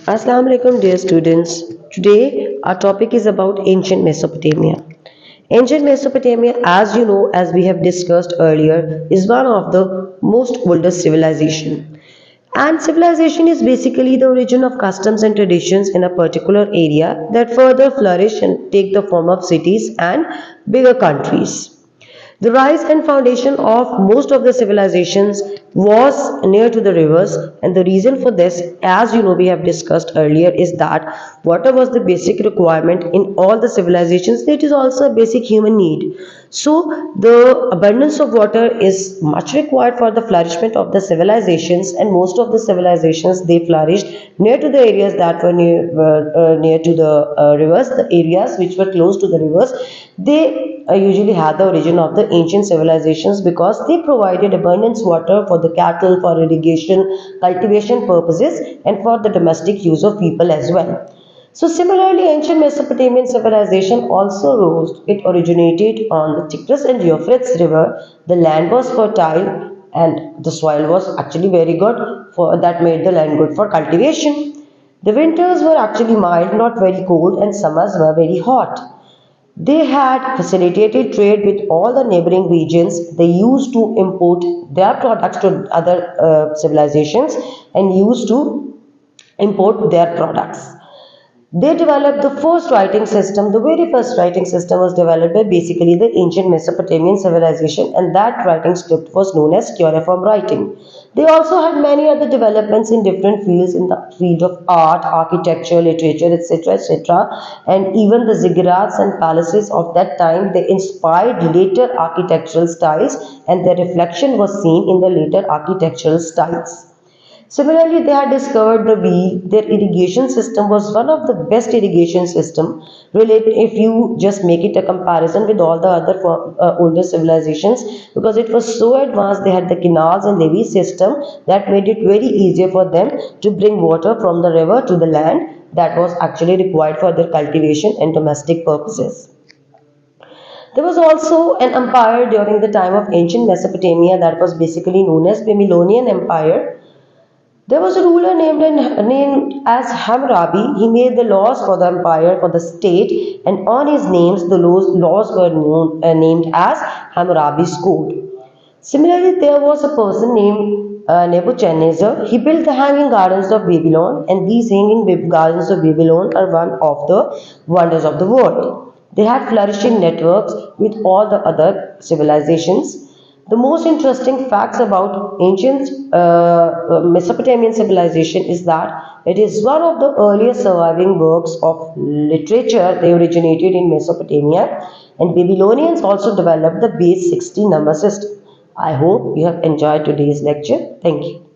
Assalamu alaikum, dear students. Today, our topic is about ancient Mesopotamia. Ancient Mesopotamia, as you know, as we have discussed earlier, is one of the most oldest civilization. And civilization is basically the origin of customs and traditions in a particular area that further flourish and take the form of cities and bigger countries. The rise and foundation of most of the civilizations was near to the rivers, and the reason for this, as you know, we have discussed earlier, is that water was the basic requirement in all the civilizations. It is also a basic human need. So, the abundance of water is much required for the flourishment of the civilizations, and most of the civilizations they flourished near to the areas that were near to the rivers, the areas which were close to the rivers. They usually had the origin of the ancient civilizations because they provided abundance water for the cattle, for irrigation, cultivation purposes, and for the domestic use of people as well. So similarly, ancient Mesopotamian civilization also rose. It originated on the Tigris and Euphrates river. The land was fertile and the soil was actually very good for that made the land good for cultivation. The winters were actually mild, not very cold, and summers were very hot. They had facilitated trade with all the neighboring regions. They used to import their products to other civilizations and used to import their products. They developed the first writing system. The very first writing system was developed by basically the ancient Mesopotamian civilization, and that writing script was known as cuneiform writing. They also had many other developments in different fields in the field of art, architecture, literature, etc., etc. And even the ziggurats and palaces of that time they inspired later architectural styles, and their reflection was seen in the later architectural styles. Similarly, they had discovered the wheel. Their irrigation system was one of the best irrigation system. Related, if you just make it a comparison with all the other older civilizations, because it was so advanced, they had the canals and levee system that made it very easier for them to bring water from the river to the land that was actually required for their cultivation and domestic purposes. There was also an empire during the time of ancient Mesopotamia that was basically known as Babylonian Empire. There was a ruler named as Hammurabi. He made the laws for the empire, for the state, and on his names, the laws were named as Hammurabi's Code. Similarly, there was a person named Nebuchadnezzar. He built the Hanging Gardens of Babylon, and these Hanging Gardens of Babylon are one of the wonders of the world. They had flourishing networks with all the other civilizations. The most interesting facts about ancient Mesopotamian civilization is that it is one of the earliest surviving works of literature. They originated in Mesopotamia, and Babylonians also developed the base 60 number system. I hope you have enjoyed today's lecture. Thank you.